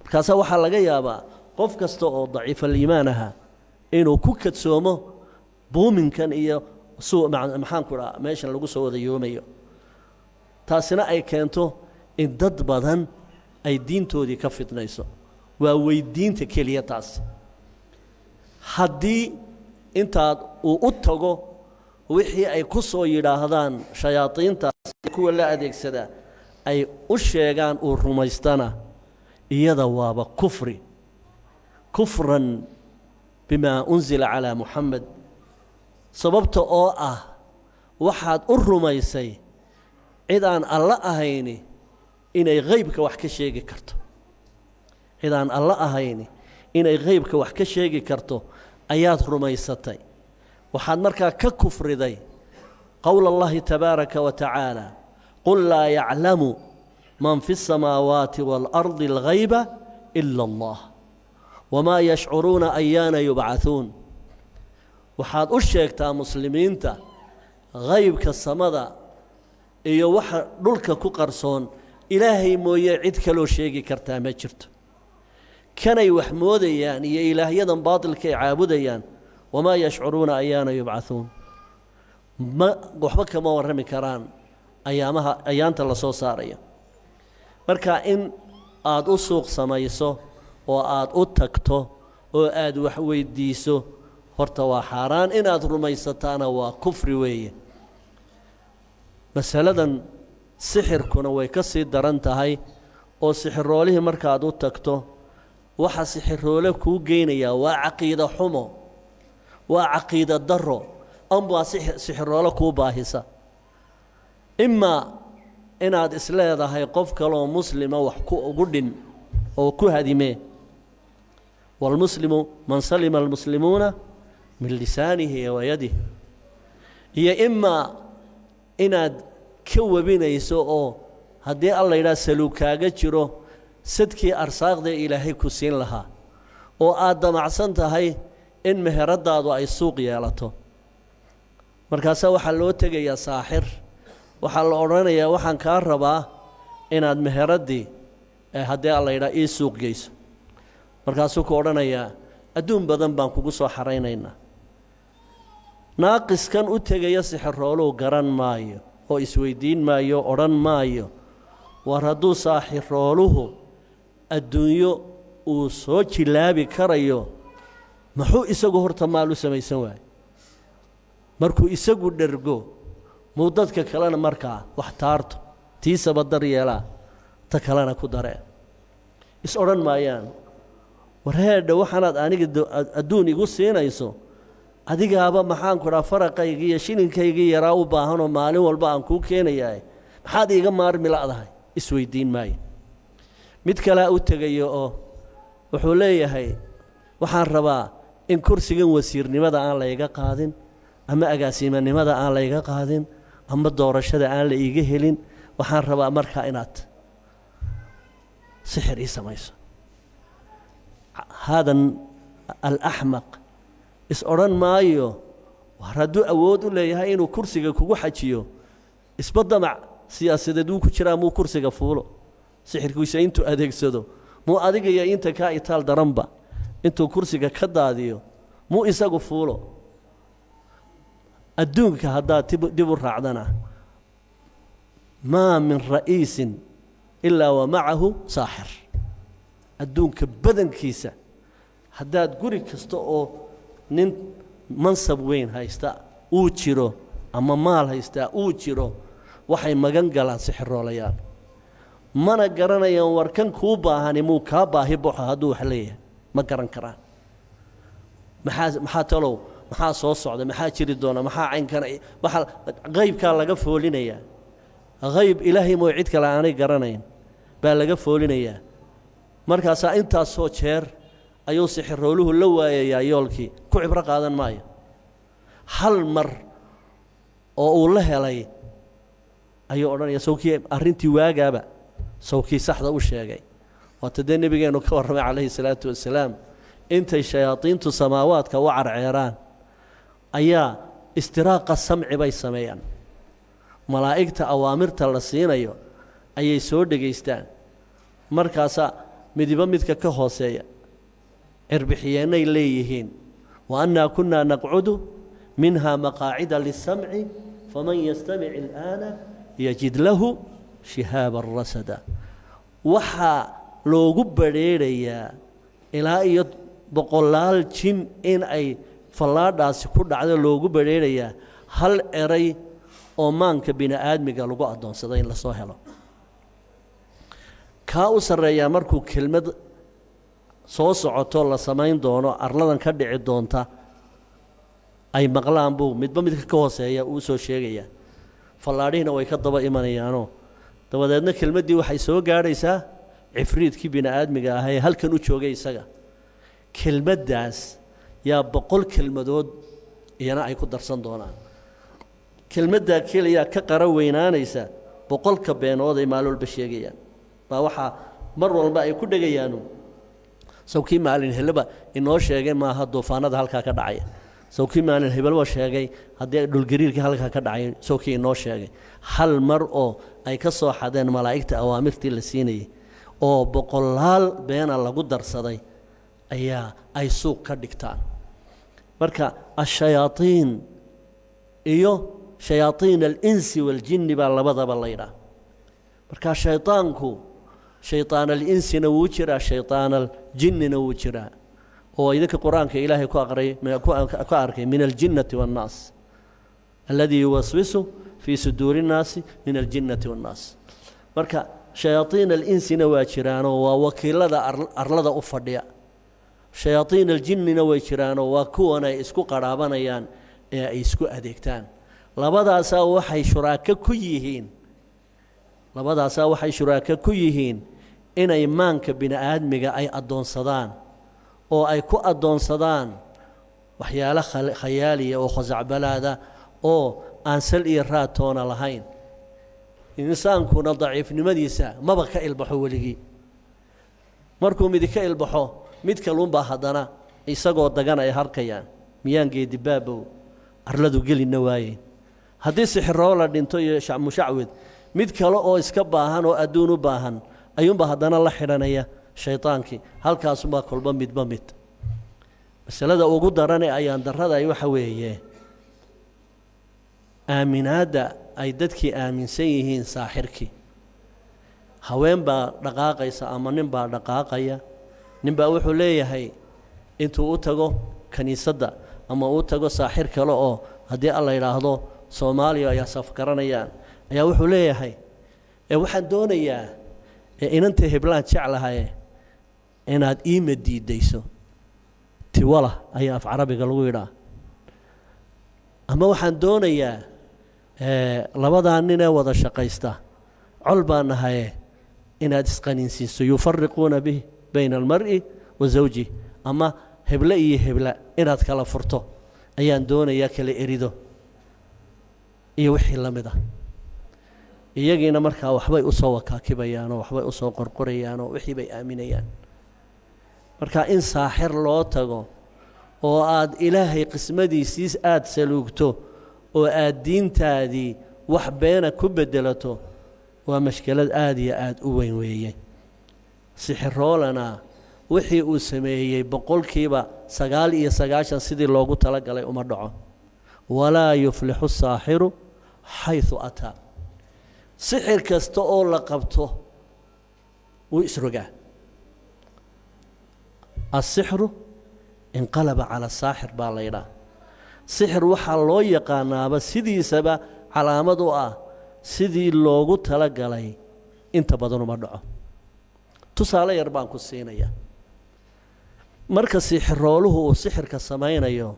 markaasaa waxaa laga yaabaa qof kasta oo daciifaliimaan aha inuu ku kadsoomo buuminkan iyo maxaan ku dhaha meeshan lagu soo wada yoomayo. taasina ay keento in dad badan ay diintoodii ka fidnayso. waa weydiinta keliya taas. haddii intaad uu u tago wixii ay ku soo yidhaahdaan shayaadiintaas kuwa la adeegsadaa ay u sheegaan uu rumaystana iyada waaba kufran bimaa unzila calaa muxamed. sababta oo ah waxaad u rumaysay cid aan alla ahayni inay qaybka wax ka sheegi karto. cid aan alla ahayni inay qaybka wax ka sheegi karto ayaad rumaysatay. waxaad markaa ka kufriday qowl allahi tabaaraka wa tacaala qul laa yaclamu man fi الsamaawaati wاlardi اlghayba ila allah wamaa yashcuruuna ayaana yubcahuun. waxaad u sheegtaa muslimiinta qaybka samada iyo waxa dhulka ku qarsoon ilaahay mooye cid kaloo sheegi kartaa ma jirto. kanay wax moodayaan iyo ilaahyadan baatilka ay caabudayaan wamaa yashcuruuna ayaana yubcahuun. waxba kama warrami karaan ayaanta la soo saaraya. marka in aad u suuq samayso oo aad u tagto oo aad wax weydiiso horta waa xaaraan. inaad rumaysataana waa kufri weeye. masaladan sixirkuna way ka sii daran tahay oo sixiroolihii markaad u tagto waxa sixiroole kuu geynayaa waa caqiida xumo, waa caqiida daro, ambaa sixiroole kuu baahisa. imaa inaad isleedahay qof kaleoo muslima wax ku ugu dhin oo ku hadimee. waalmuslimu man salima almuslimuuna min lisaanihi wa yadih. iyo imaa inaad ka webinayso oo haddii alla yidhaha saluug kaaga jiro sadkii arsaaqdee ilaahay ku siin lahaa oo aad damacsan tahay in meheradaadu ay suuq yeelato. markaasaa waxaa loo tegayaa saaxir, waxaa la odhanayaa waxaan kaa rabaa inaad meheraddii haddii alla yidhaha ii suuq geyso. markaasuu ku odhanayaa adduun badan baan kugu soo xaraynaynaa. naaqiskan u tegaya sixirooluu garan maayo oo isweydiin maayo, odhan maayo war hadduu saaxirooluhu adduunyo uu soo jilaabi karayo muxuu isagu horta maal u samaysan waayo? markuu isagu dhergo muu dadka kalena markaa wax taarto, tiisaba dar yeelaa, ta kalena ku daree. is odhan maayaan war heedha waxaanaad aniga adduun igu siinayso adigaaba maxaan ku dhaa faraqayga iyo shilinkayga yaraa u baahan oo maalin walba aan kuu keenayaa maxaad iiga maarmi la'dahay isweydiin maayo mid kale u tagayo oo wuxuu leeyahay waxaan rabaa in kursigan wasiirnimada aan la iga qaadin ama agaasimanimada aan la iga qaadin ama doorashada aan la iga helin waxaan rabaa markaa inaad sixir ii samayso هذا الأحمق إسأران مايو وهردو أود ولا يهينو كرسي كوجو حكيو إسبض مع سياسة دوك شرا مو كرسي فولو سحر كويسة أنتو أديك سدو مو أديك يا أنت كايتال درمبا أنتو كرسي كدا ديو مو إساقو فولو الدون كهذا دبر رعدنا ما من رئيس إلا ومعه ساحر adduunka badankiisa haddaad guri kasta oo nin mansab weyn haysta uu jiro ama maal haysta uu jiro waxay magan galaan sixiroolayaal mana garanayaan warkan kuu baahani muu kaa baahi baxo hadduu wax leeyahay ma garan karaan maxaa talow maxaa soo socda maxaa jiri doona maxaa caynkan waxa qaybkaa laga foolinayaa qayb ilaahay moo cid kale aanay garanayn baa laga foolinayaa markaasaa intaas soo jeer ayuu sixirooluhu la waayayaa yoolkii ku cibro qaadan maayo hal mar oo uu la helay ayuu odhanaya sawkii arrintii waagaaba sawkii saxda u sheegay waata dee nebigeenu ka warramay calayhi salaatu wasalaam intay shayaadiintu samaawaadka u carceeraan ayaa istiraaqa samci bay sameeyaan malaa'igta awaamirta la siinayo ayay soo dhegaystaan markaasaa midiba midka ka hooseeya cirbixiyeenay leeyihiin wa annaa kunnaa naqcudu minhaa maqaacida lisamci faman yastamic ilaana yajid lahu shihaaban rasada waxaa loogu badheedhayaa ilaa iyo boqolaal jin in ay fallaadhaasi ku dhacdo loogu badheedhayaa hal eray oo maanka bini aadmiga lagu addoonsaday in lasoo helo kaa u sarreeyaa markuu kelmad soo socoto la samayn doono arladan ka dhici doonta ay maqlaan buu midba midka ka hooseeya uu soo sheegayaa fallaadhihina way ka daba imanayaanoo dabadeedna kelmaddii waxay soo gaadhaysaa cifriidkii bini aadmiga ah ee halkan u joogay isaga kelmaddaas yaa 100 kelmadood iyana ay ku darsan doonaan kelmaddaa keliya ka qara weynaanaysa 100ka beenood ay maalin walba sheegayaan baa waxaa mar walba ay ku dhegayaanu sawkii maalin helaba inoo sheegay maaha duufaanada halkaa ka dhacaya sawkii maalin hebelba sheegay haddii dhulgariirkii halkaa ka dhacay sawkii inoo sheegay hal mar oo ay ka soo xadeen malaa'igta awaamirtii la siinayay oo boqolaal beena lagu darsaday ayaa ay suuq ka dhigtaan marka ashayaatiin iyo shayaatiin al-insi wal-jinni baa labadaba la yidhaah marka shaytaanku شيطان الإنس نوجرا شيطان الجن نوجرا هو إذا القرآن كإلهي كأركي من الجنة والناس الذي يوسوس في صدور الناس من الجنة والناس مركا شياطين الإنس نواجران ووكيل أرلد أفرديا شياطين الجن نواجران وكونا إسكو قرابانيان إسكو أديكتان لبدا ساو حي شراك كيهين labadaasaa waxay shuraaka ku yihiin inay maanka bini aadmiga ay addoonsadaan oo ay ku addoonsadaan waxyaalo khayaaliya oo khasacbalaada oo aan sal iyo raatoona lahayn insaankuna daciifnimadiisa maba ka ilbaxo weligii markuu mid ka ilbaxo mid kalunbaa haddana isagoo dagan ay harkayaan miyaan geedibaabow arladu gelina waayeen haddii sixiroo la dhinto iyo mushacwid mid kale oo iska baahan oo adduun u baahan ayuunba haddana la xidhanaya shaytaankii halkaasumbaa kolba midba mid masalada ugu darane ayaan darrada ay waxa weeye aaminaadda ay dadkii aaminsan yihiin saaxirkii haween baa dhaqaaqaysa ama nin baa dhaqaaqaya nin baa wuxuu leeyahay intuu u tago kiniisadda ama u tago saaxir kale oo haddii alla yidhaahdo soomaaliya ayaa safgaranayaan ayaa wuxuu leeyahay waxaan doonayaa inanta heblaan jeclahay inaad iima diidayso tiwala ayaa af carabiga lagu yidhaa ama waxaan doonayaa labadaa nin ee wada shaqaysta col baan nahaye inaad isqaniinsiiso yufariquuna bih bayna almar'i wa zawjih ama hebla iyo hebla inaad kala furto ayaan doonayaa kala erido iyo wixii la mid ah iyagiina markaa waxbay u soo wakaakibayaan oo waxbay u soo qorqorayaan oo wixii bay aaminayaan marka in saaxir loo tago oo aad ilaahay qismadiisiis aad saluugto oo aad diintaadii wax beena ku bedelato waa mashkilad aad iyo aad u weyn weeye sixiroolana wixii uu sameeyey boqolkiiba 99 sidii loogu talagalay uma dhaco walaa yuflixu saaxiru xayثu ataa sixir kasta oo la qabto wuu isrogaa السحر انقلب على الساحر باليدا سحر waxaa loo yaqaanaaba sidiisaba calaamad u ah sidii loogu tala galay inta badan uma dhaco tusaale yar baan ku siinaya marka sixirooluhu uu sixirka samaynayo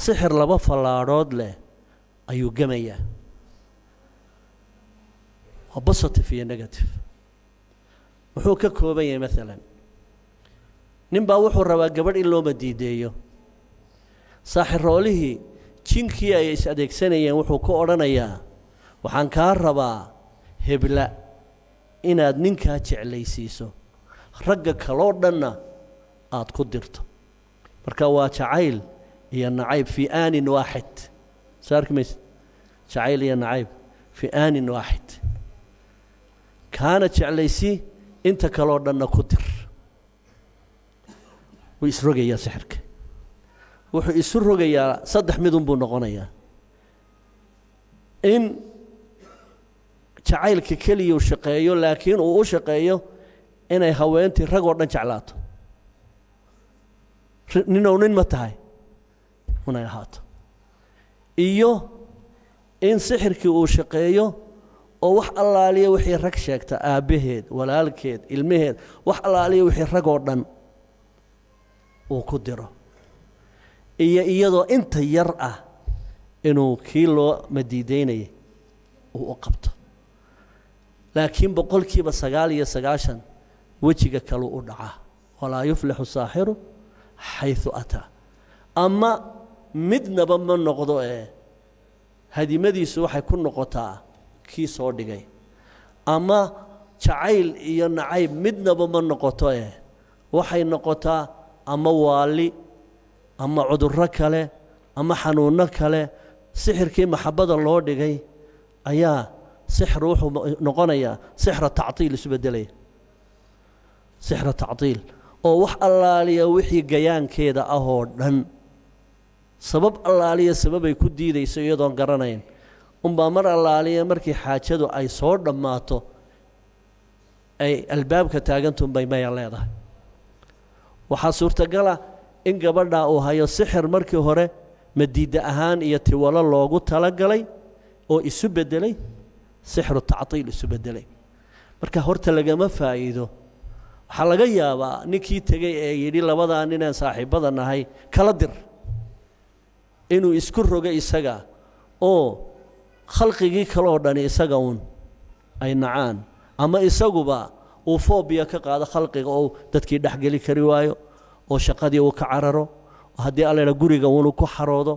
sixir laba falaadood leh ayuu gamaya positive iyo negative wuxuu ka kooban yahay mesela ninbaa wuxuu rabaa gabadh in loo madiideeyo saaxiroolihii jinkii ay is adeegsanayeen wuxuu ku odhanayaa waxaan kaa rabaa hebla inaad ninkaa jeclaysiiso ragga kaloo dhanna aad ku dirto marka waa jacayl iyo nacayb fi aanin waaxid saarkimays jacayl iyo nacayb fi aanin waaxid kaana jeclaysi inta kaloo dhanna ku dir ويسرقيا سحرك وحو يسرقيا صدح مدن بو نقونيا إن جعيلك كلي وشقيو لكن او شقيو إن هوينتي رقو دن جعلاتو نينو نين متاي هنا يهات إيو إن سحرك او شقيو oo wax allaaliye wixii rag sheegta aabaheed walaalkeed ilmaheed wax allaaliye wixii rag oo dhan uu ku diro iyadoo inta yar ah inuu kii loo madiideynayay uu u qabto laakiin boqolkiiba 99 wejiga kale u dhaca walaa yuflixu saaxiru xayثu ataa ama midnaba ma noqdo hadimadiisu waxay ku noqotaa kii soo dhigay ama jacayl iyo nacayb midnaba ma noqoto waxay noqotaa ama waali ama cudurro kale ama xanuuno kale sixirkii maxabada loo dhigay ayaa sixir wuxuu noqonayaa sixra tactiil isu bedelaya sixra tactiil oo wax allaaliya wixii gayaankeeda ah oo dhan sabab allaaliya sababay ku diidayso iyadoon garanayn unbaa mar allaaliya markii xaajadu ay soo dhammaato ay albaabka taagantuun bay maya leedahay waxaa suurtagala in gabadha uu hayo sixir markii hore madiida ahaan iyo tiwalo loogu talagalay oo isu bedelay sixru tactiil isu bedelay marka horta lagama faa'iido waxaa laga yaabaa ninkii tegay ee yidhi labadaa ninaan saaxiibada nahay kala dir inuu isku rogo isaga oo khalqigii kaloo dhani isaga uun ay nacaan ama isaguba uu fobia ka qaado khalqiga oo dadkii dhexgeli kari waayo oo shaqadii uu ka cararo haddii alla guriga uu ku xaroodo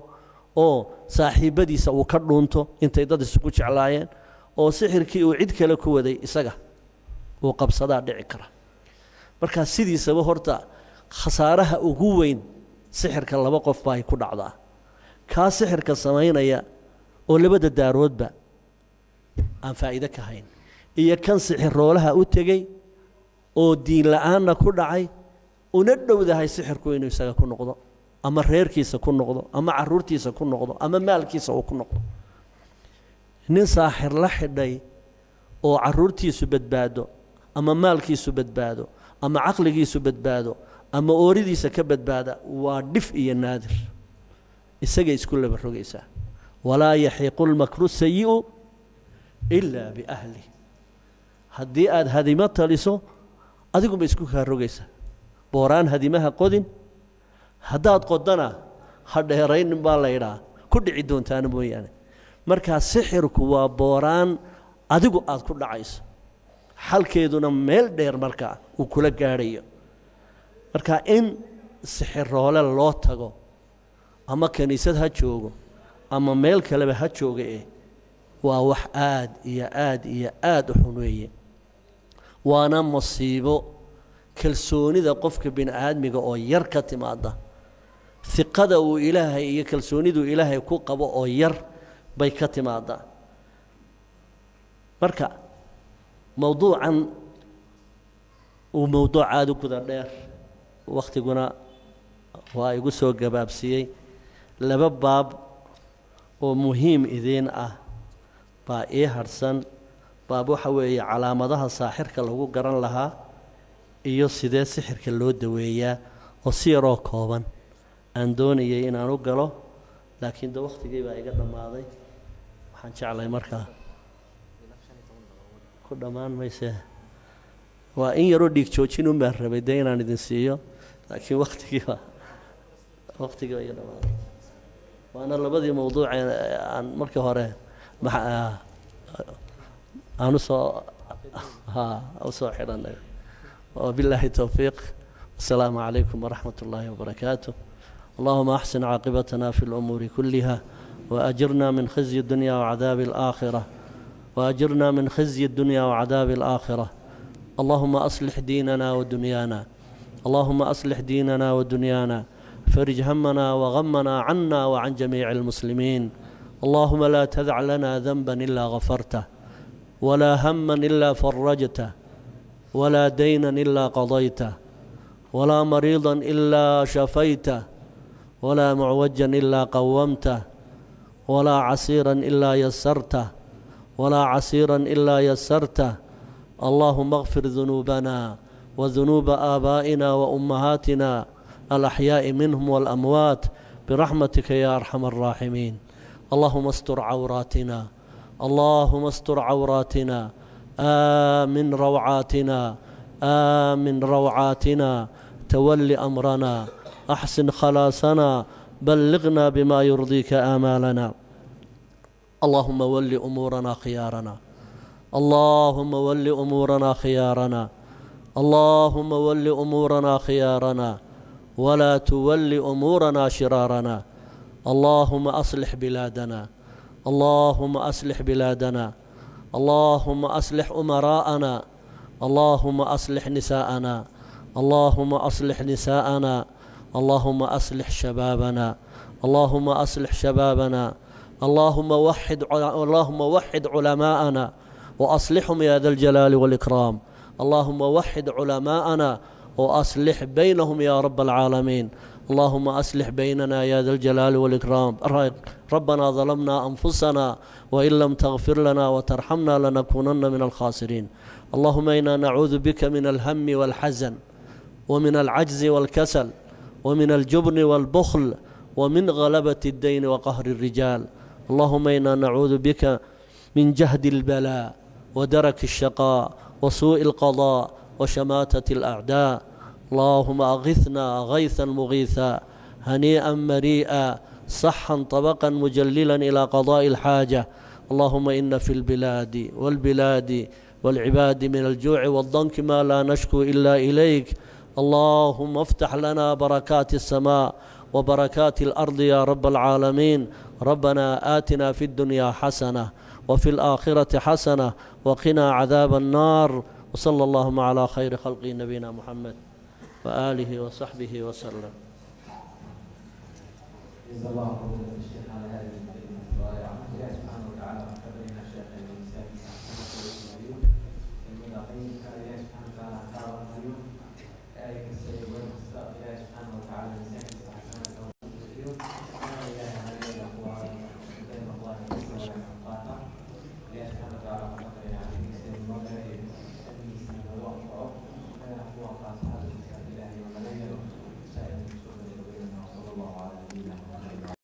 oo saaxiibadiisa uu ka dhuunto intay dad isku jeclaayeen oo sixirkii uu cid kale ku waday isaga uu qabsadaa dhici kara marka sidiisaba horta khasaaraha ugu weyn sixirka laba qof baa ku dhacdaa ka sixirka sameynaya oo labada daaroodba aan faa'iido ka hayn iyo kan sixiroolaha u tagay oo diin la'aanna ku dhacay una dhowdahay sixirku inuu isaga ku noqdo ama reerkiisa ku noqdo ama caruurtiisa ku noqdo ama maalkiisa uu ku noqdo nin saaxir la xidhay oo caruurtiisu badbaado ama maalkiisu badbaado ama caqligiisu badbaado ama ooridiisa ka badbaada waa dhif iyo naadir isaga isku laba rogaysaa walaa yaxiiqu lmakru sayi'u ilaa biahli haddii aad hadimo taliso adiguma isku kaa rogaysa booraan hadimaha qodin haddaad qodana ha dheeraynin baa la yidhaa ku ku dhici doontaana mooyaane markaa sixirku waa booraan adigu aad ku dhacayso xalkeeduna meel dheer markaa uu kula gaadhayo marka in sixiroole loo tago ama kaniisad ha joogo ama meel kaleba ha jooga waa wax aad iyo aad iyo aad u xun weeye waana musiibo kalsoonida qofka bini aadmiga oo yar ka timaada ثقada uu ilaahay iyo kalsoonidu ilaahay ku qabo oo yar bay ka timaadaa marka mawduucan uu mawduuc aad u guda dheer waqtiguna waa igu soo gabaabsiyey laba baab oo muhiim idin ah baa ii harsan baab waxa weeye calaamadaha saaxirka lagu garan lahaa iyo sidee sixirka loo daweeyaa oo si yaroo kooban aan doonayay inaan u galo laakiin da waqtigii baa iga dhammaaday waxaan jeclay markaa ku dhammaan mayse waa in yaroo dhiig joojin un baan rabay dee inaan idin siiyo laakiin waqtigii baa iga dhammaaday waana labadii mawduuc aan markii hore aan usoo xidhanay وبالله التوفيق السلام عليكم ورحمة الله وبركاته اللهم أحسن عاقبتنا في الأمور كلها وأجرنا من خزي الدنيا وعذاب الآخرة وأجرنا من خزي الدنيا وعذاب الآخرة اللهم أصلح ديننا ودنيانا اللهم أصلح ديننا ودنيانا فرج همنا وغمنا عنا وعن جميع المسلمين اللهم لا تدع لنا ذنبا إلا غفرته ولا هما إلا فرجته ولا دينا إلا قضيته ولا مريضا إلا شفيته ولا معوجا إلا قومته ولا عسيرا إلا يسرته ولا عسيرا إلا يسرته اللهم اغفر ذنوبنا وذنوب آبائنا وأمهاتنا الأحياء منهم والأموات برحمتك يا أرحم الراحمين اللهم استر عوراتنا اللهم استر عوراتنا آمن روعاتنا آمن روعاتنا تول أمرنا أحسن خلاصنا بلغنا بما يرضيك آمالنا اللهم ول أمورنا خيارنا اللهم ول أمورنا خيارنا اللهم ول أمورنا خيارنا ولا تول أمورنا شرارنا اللهم أصلح بلادنا اللهم أصلح بلادنا اللهم أصلح أمراءنا اللهم أصلح نساءنا اللهم أصلح نساءنا اللهم أصلح شبابنا اللهم أصلح شبابنا اللهم وحد علماءنا وأصلحهم يا ذا الجلال والإكرام اللهم وحد علماءنا وأصلح بينهم يا رب العالمين اللهم أصلح بيننا يا ذا الجلال والإكرام ربنا ظلمنا أنفسنا وإن لم تغفر لنا وترحمنا لنكونن من الخاسرين اللهم إنا نعوذ بك من الهم والحزن ومن العجز والكسل ومن الجبن والبخل ومن غلبة الدين وقهر الرجال اللهم إنا نعوذ بك من جهد البلاء ودرك الشقاء وسوء القضاء وشماتة الأعداء اللهم أغثنا غيثا مغيثا هنيئا مريئا صحا طبقا مجللا إلى قضاء الحاجة اللهم إن في البلاد والبلاد والعباد من الجوع والضنك ما لا نشكو إلا إليك اللهم افتح لنا بركات السماء وبركات الأرض يا رب العالمين ربنا آتنا في الدنيا حسنة وفي الآخرة حسنة وقنا عذاب النار وصلى اللهم على خير خلق نبينا محمد وآله وصحبه وسلم.